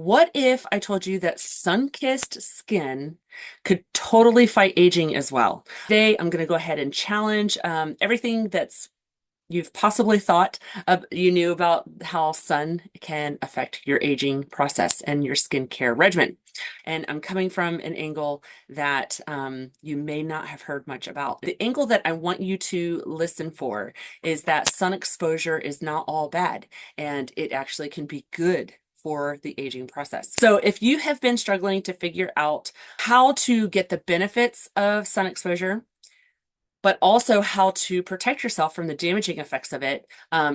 What if I told you that sun-kissed skin could totally fight aging as well? Today, I'm going to go ahead and challenge everything that's you've possibly thought you knew about how sun can affect your aging process and your skincare regimen. And I'm coming from an angle that you may not have heard much about. The angle that I want you to listen for is that sun exposure is not all bad, and it actually can be good for the aging process. So if you have been struggling to figure out how to get the benefits of sun exposure, but also how to protect yourself from the damaging effects of it,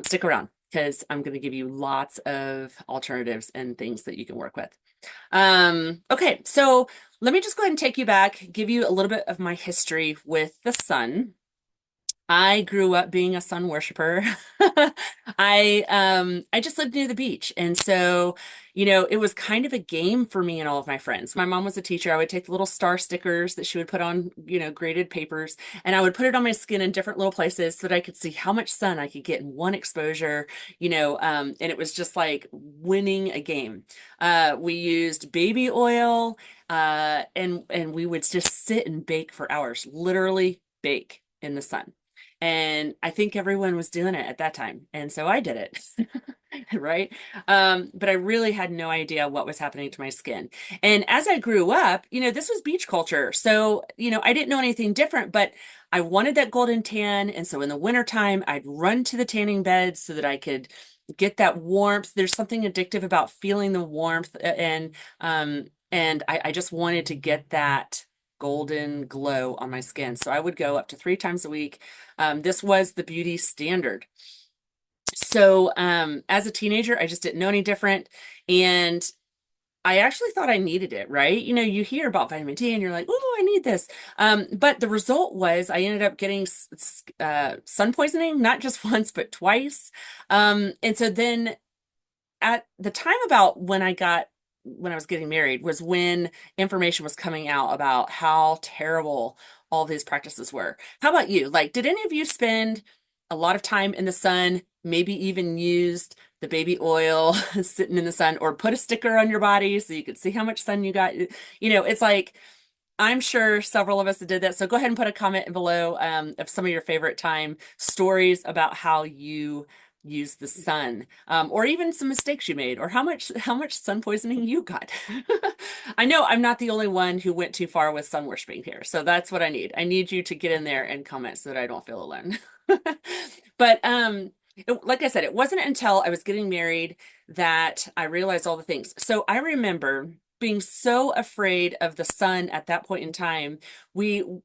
stick around because I'm going to give you lots of alternatives and things that you can work with. Okay, so let me just go ahead and take you back, give you a little bit of my history with the sun. I grew up being a sun worshiper. I just lived near the beach. And so, it was kind of a game for me and all of my friends. My mom was a teacher. I would take the little star stickers that she would put on, graded papers, and I would put it on my skin in different little places so that I could see how much sun I could get in one exposure, and it was just like winning a game. We used baby oil, and we would just sit and bake for hours, literally bake in the sun. And I think everyone was doing it at that time. And so I did it. Right? But I really had no idea what was happening to my skin. And as I grew up, this was beach culture. So, I didn't know anything different, but I wanted that golden tan. And so in the wintertime, I'd run to the tanning bed so that I could get that warmth. There's something addictive about feeling the warmth, and I just wanted to get that golden glow on my skin. So I would go up to 3 times a week. This was the beauty standard. So as a teenager, I just didn't know any different. And I actually thought I needed it, right? You hear about vitamin D and you're like, oh, I need this. But the result was I ended up getting sun poisoning, not just once, but twice. And so then at the time about when I was getting married was when information was coming out about how terrible all these practices were. How about you? Like, did any of you spend a lot of time in the sun, maybe even used the baby oil sitting in the sun, or put a sticker on your body so you could see how much sun you got? It's like, I'm sure several of us did that. So go ahead and put a comment below of some of your favorite time stories about how you use the sun, or even some mistakes you made, or how much sun poisoning you got. I know I'm not the only one who went too far with sun worshiping here, so that's what I need. I need you to get in there and comment so that I don't feel alone. But like I said, it wasn't until I was getting married that I realized all the things. So I remember being so afraid of the sun at that point in time.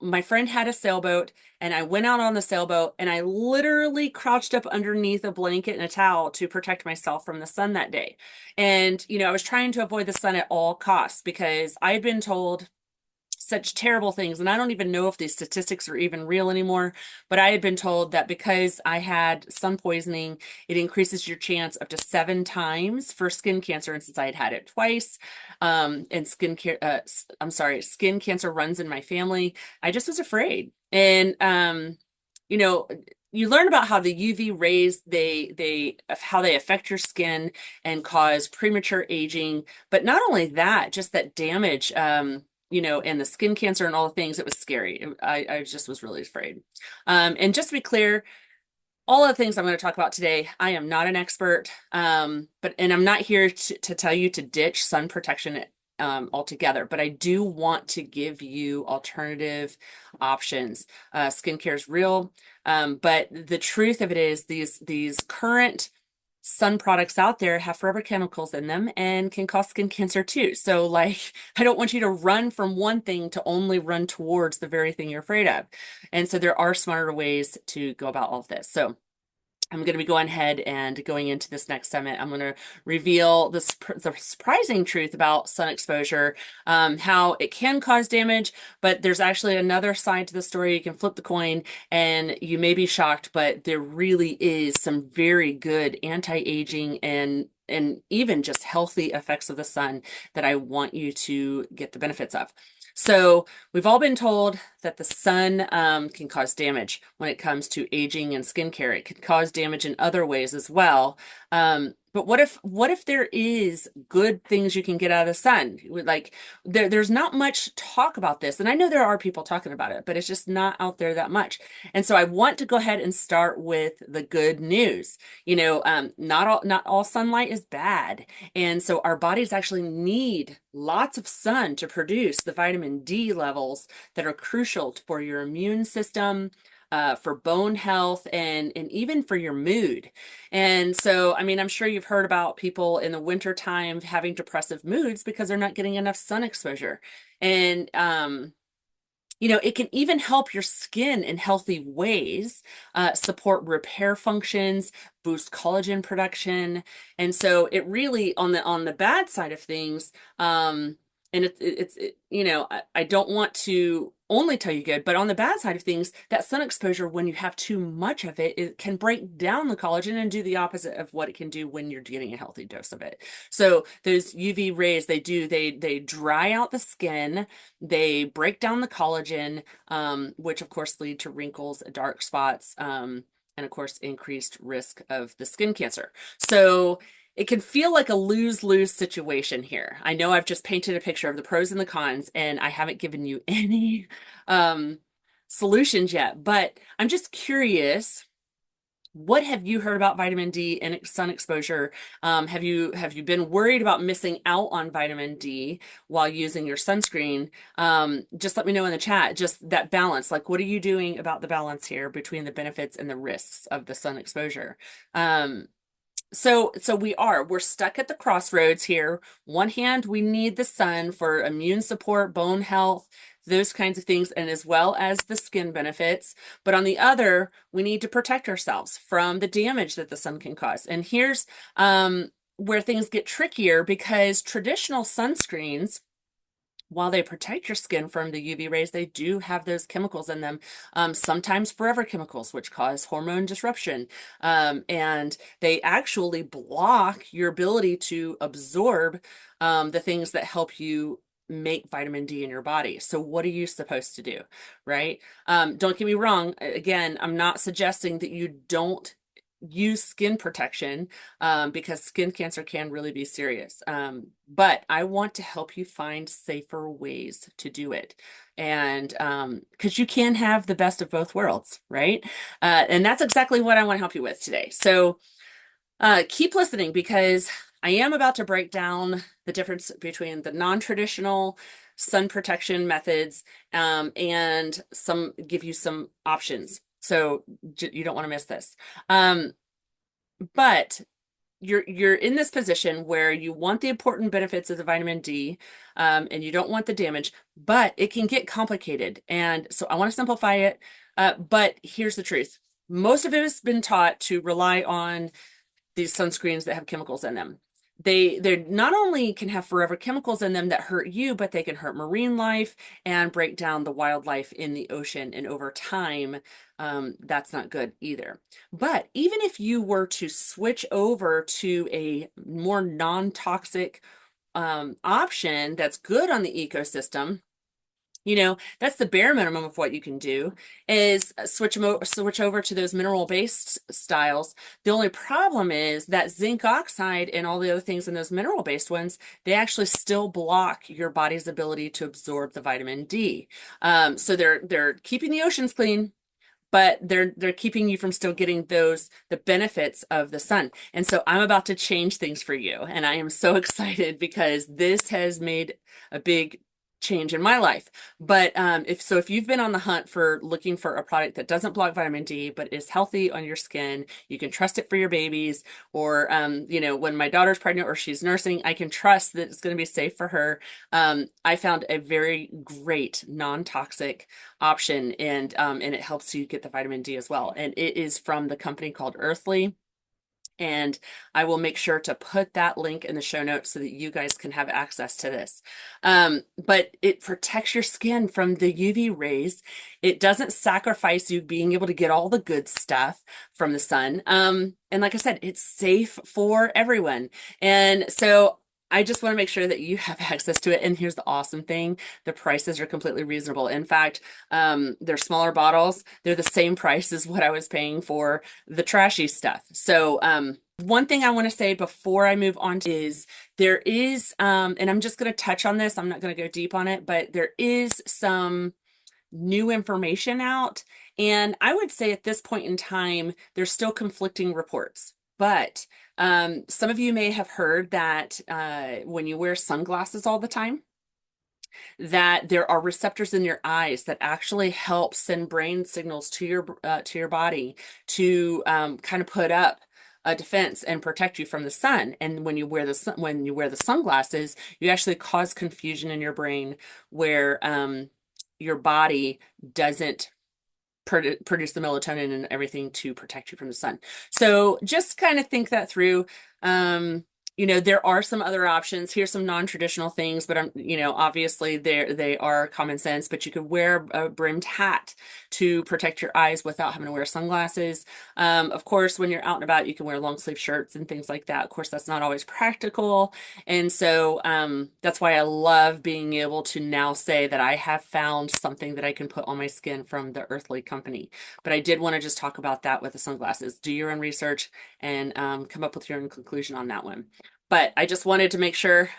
My friend had a sailboat, and I went out on the sailboat and I literally crouched up underneath a blanket and a towel to protect myself from the sun that day. And, I was trying to avoid the sun at all costs because I had been told such terrible things. And I don't even know if these statistics are even real anymore, but I had been told that because I had sun poisoning, it increases your chance up to 7 times for skin cancer. And since I had had it twice, and skin cancer runs in my family, I just was afraid. And, you know, you learn about how the UV rays, how they affect your skin and cause premature aging. But not only that, just that damage, and the skin cancer and all the things. It was scary. I just was really afraid. And just to be clear, all of the things I'm going to talk about today, I am not an expert, and I'm not here to tell you to ditch sun protection altogether, but I do want to give you alternative options. Skincare is real, but the truth of it is these current sun products out there have forever chemicals in them and can cause skin cancer too. So like, I don't want you to run from one thing to only run towards the very thing you're afraid of. And so there are smarter ways to go about all of this. So I'm going to be going ahead and going into this next segment. I'm going to reveal the surprising truth about sun exposure, how it can cause damage, but there's actually another side to the story. You can flip the coin and you may be shocked, but there really is some very good anti-aging and even just healthy effects of the sun that I want you to get the benefits of. So we've all been told that the sun can cause damage when it comes to aging and skincare. It can cause damage in other ways as well. But what if there is good things you can get out of the sun? Like there's not much talk about this. And I know there are people talking about it, but it's just not out there that much. And so I want to go ahead and start with the good news. Not all sunlight is bad. And so our bodies actually need lots of sun to produce the vitamin D levels that are crucial for your immune system, for bone health, and even for your mood. And so, I mean, I'm sure you've heard about people in the winter time having depressive moods because they're not getting enough sun exposure. And it can even help your skin in healthy ways, support repair functions, boost collagen production. And so it really, on the bad side of things, and I don't want to only tell you good, but on the bad side of things, that sun exposure, when you have too much of it, it can break down the collagen and do the opposite of what it can do when you're getting a healthy dose of it. So those UV rays, they dry out the skin, they break down the collagen, which of course lead to wrinkles, dark spots, and of course increased risk of the skin cancer. So it can feel like a lose-lose situation here. I know I've just painted a picture of the pros and the cons, and I haven't given you any um, solutions yet, but I'm just curious. What have you heard about vitamin D and sun exposure? Have you been worried about missing out on vitamin D while using your sunscreen? Just let me know in the chat. Just that balance. Like, what are you doing about the balance here between the benefits and the risks of the sun exposure? Um, so we're stuck at the crossroads here. One hand, we need the sun for immune support, bone health, those kinds of things, and as well as the skin benefits. But on the other, we need to protect ourselves from the damage that the sun can cause. And here's where things get trickier, because traditional sunscreens, while they protect your skin from the UV rays, they do have those chemicals in them, sometimes forever chemicals, which cause hormone disruption. And they actually block your ability to absorb the things that help you make vitamin D in your body. So what are you supposed to do, right? Don't get me wrong. Again, I'm not suggesting that you don't use skin protection, because skin cancer can really be serious. But I want to help you find safer ways to do it. And because you can have the best of both worlds, right? And that's exactly what I want to help you with today. So keep listening, because I am about to break down the difference between the non-traditional sun protection methods, and give you some options. So you don't want to miss this. But you're in this position where you want the important benefits of the vitamin D, and you don't want the damage, but it can get complicated. And so I want to simplify it. But here's the truth. Most of it has been taught to rely on these sunscreens that have chemicals in them. They not only can have forever chemicals in them that hurt you, but they can hurt marine life and break down the wildlife in the ocean. And over time, that's not good either. But even if you were to switch over to a more non-toxic option that's good on the ecosystem, that's the bare minimum of what you can do, is switch over to those mineral-based styles. The only problem is that zinc oxide and all the other things in those mineral-based ones, they actually still block your body's ability to absorb the vitamin D. So they're keeping the oceans clean, but they're keeping you from still getting the benefits of the sun. And so I'm about to change things for you, and I am so excited because this has made a big change in my life. But if you've been on the hunt for looking for a product that doesn't block vitamin D but is healthy on your skin, you can trust it for your babies, or when my daughter's pregnant or she's nursing, I can trust that it's going to be safe for her. I found a very great non-toxic option, and it helps you get the vitamin D as well. And it is from the company called Earthly. And I will make sure to put that link in the show notes so that you guys can have access to this. But it protects your skin from the UV rays. It doesn't sacrifice you being able to get all the good stuff from the sun. And like I said, it's safe for everyone. And so I just want to make sure that you have access to it. And here's the awesome thing. The prices are completely reasonable. In fact, they're smaller bottles. They're the same price as what I was paying for the trashy stuff. So One thing I want to say before I move on is there is, and I'm just going to touch on this. I'm not going to go deep on it, but there is some new information out. And I would say at this point in time, there's still conflicting reports. But some of you may have heard that when you wear sunglasses all the time, that there are receptors in your eyes that actually help send brain signals to your body to kind of put up a defense and protect you from the sun. And when you wear the sunglasses, you actually cause confusion in your brain where your body doesn't produce the melatonin and everything to protect you from the sun. So just kind of think that through. There are some other options. Here's some non-traditional things, but obviously they are common sense, but you could wear a brimmed hat to protect your eyes without having to wear sunglasses. Of course, when you're out and about, you can wear long sleeve shirts and things like that. Of course, that's not always practical. And so that's why I love being able to now say that I have found something that I can put on my skin from the Earthly company. But I did want to just talk about that with the sunglasses. Do your own research and come up with your own conclusion on that one. But I just wanted to make sure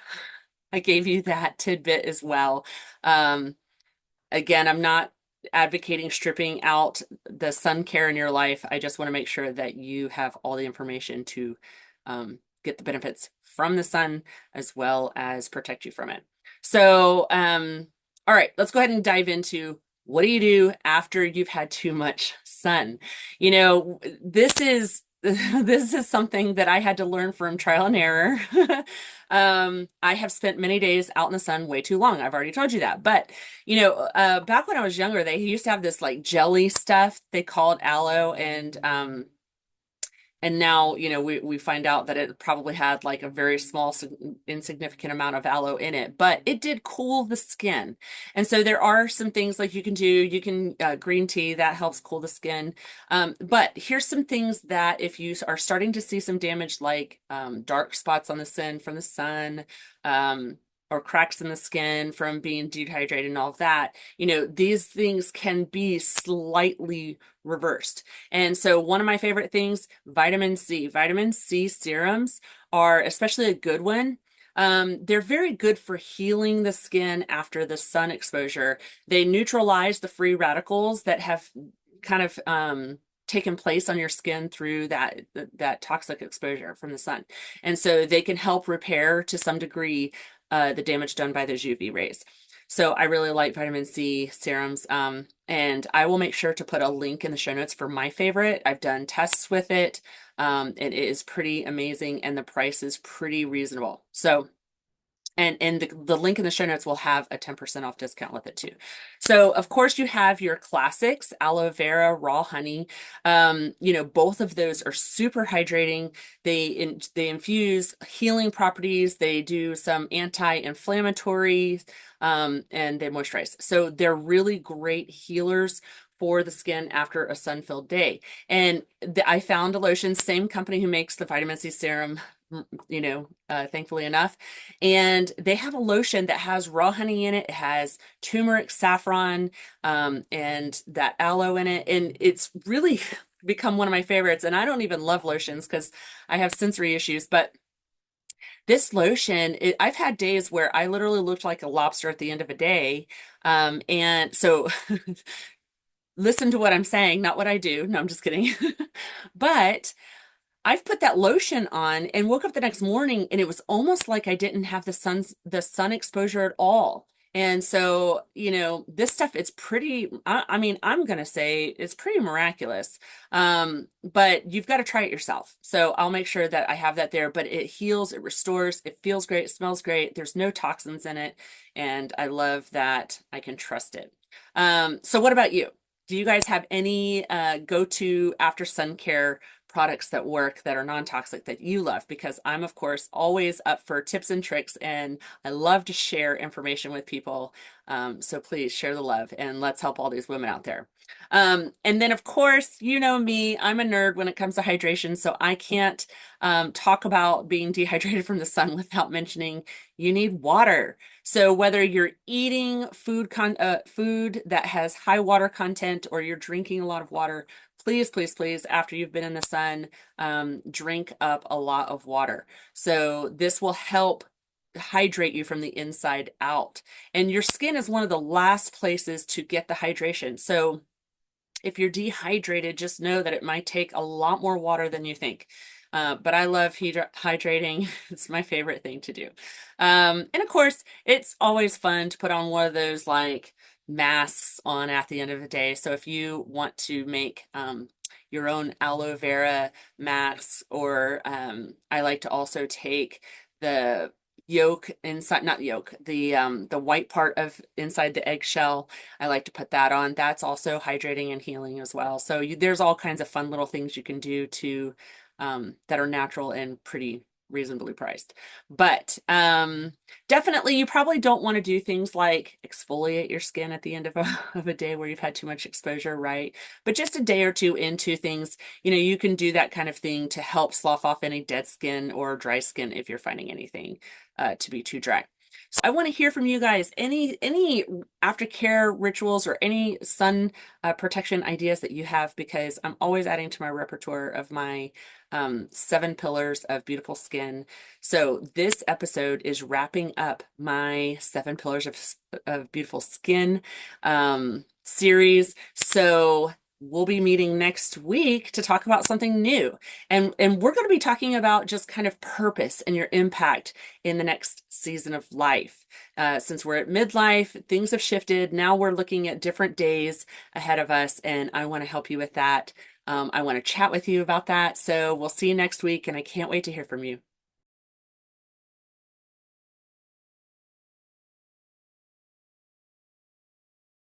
I gave you that tidbit as well. Um, Again, I'm not advocating stripping out the sun care in your life. I just want to make sure that you have all the information to get the benefits from the sun as well as protect you from it. So, all right, let's go ahead and dive into what do you do after you've had too much sun? This is this is something that I had to learn from trial and error. I have spent many days out in the sun way too long. I've already told you that. But, back when I was younger, they used to have this like jelly stuff they called aloe, and now, we find out that it probably had like a very small, insignificant amount of aloe in it, but it did cool the skin. And so there are some things like you can do. You can green tea that helps cool the skin. But here's some things that if you are starting to see some damage, like dark spots on the skin from the sun, or cracks in the skin from being dehydrated and all of that, these things can be slightly reversed. And so one of my favorite things, vitamin C serums are especially a good one. They're very good for healing the skin after the sun exposure. They neutralize the free radicals that have kind of taken place on your skin through that toxic exposure from the sun. And so they can help repair to some degree the damage done by those UV rays. So I really like vitamin C serums. And I will make sure to put a link in the show notes for my favorite. I've done tests with it. It is pretty amazing and the price is pretty reasonable. So and the link in the show notes will have a 10% off discount with it too. So of course you have your classics, aloe vera, raw honey. Both of those are super hydrating. They infuse healing properties. They do some anti-inflammatory, and they moisturize. So they're really great healers for the skin after a sun-filled day. And I found a lotion, same company who makes the vitamin C serum, thankfully enough. And they have a lotion that has raw honey in it. It has turmeric, saffron, and that aloe in it. And it's really become one of my favorites. And I don't even love lotions because I have sensory issues, but this lotion, I've had days where I literally looked like a lobster at the end of a day. And so listen to what I'm saying, not what I do. No, I'm just kidding. But I've put that lotion on and woke up the next morning and it was almost like I didn't have the sun exposure at all. And so, this stuff, it's pretty, I mean, I'm gonna say it's pretty miraculous. But you've got to try it yourself. So I'll make sure that I have that there, but it heals, it restores, it feels great, it smells great. There's no toxins in it. And I love that I can trust it. So what about you? Do you guys have any go-to after sun care products that work that are non-toxic that you love? Because I'm, of course, always up for tips and tricks, and I love to share information with people. So please share the love and let's help all these women out there. And then, of course, you know me, I'm a nerd when it comes to hydration, so I can't talk about being dehydrated from the sun without mentioning you need water. So whether you're eating food that has high water content or you're drinking a lot of water, please, please, please, after you've been in the sun, drink up a lot of water. So this will help hydrate you from the inside out. And your skin is one of the last places to get the hydration. So if you're dehydrated, just know that it might take a lot more water than you think. But I love hydrating. It's my favorite thing to do. And of course, it's always fun to put on one of those like masks on at the end of the day. So if you want to make your own aloe vera masks, or I like to also take the yolk inside, not yolk, the white part of inside the eggshell. I like to put that on. That's also hydrating and healing as well. So there's all kinds of fun little things you can do to that are natural and pretty reasonably priced. But definitely you probably don't want to do things like exfoliate your skin at the end of of a day where you've had too much exposure, right? But just a day or two into things, you can do that kind of thing to help slough off any dead skin or dry skin if you're finding anything to be too dry. So I want to hear from you guys. Any aftercare rituals or any sun protection ideas that you have, because I'm always adding to my repertoire of my 7 pillars of beautiful skin. So this episode is wrapping up my 7 pillars of beautiful skin series. So we'll be meeting next week to talk about something new. And we're going to be talking about just kind of purpose and your impact in the next season of life. Since we're at midlife, things have shifted. Now we're looking at different days ahead of us, and I want to help you with that. I want to chat with you about that. So we'll see you next week, and I can't wait to hear from you.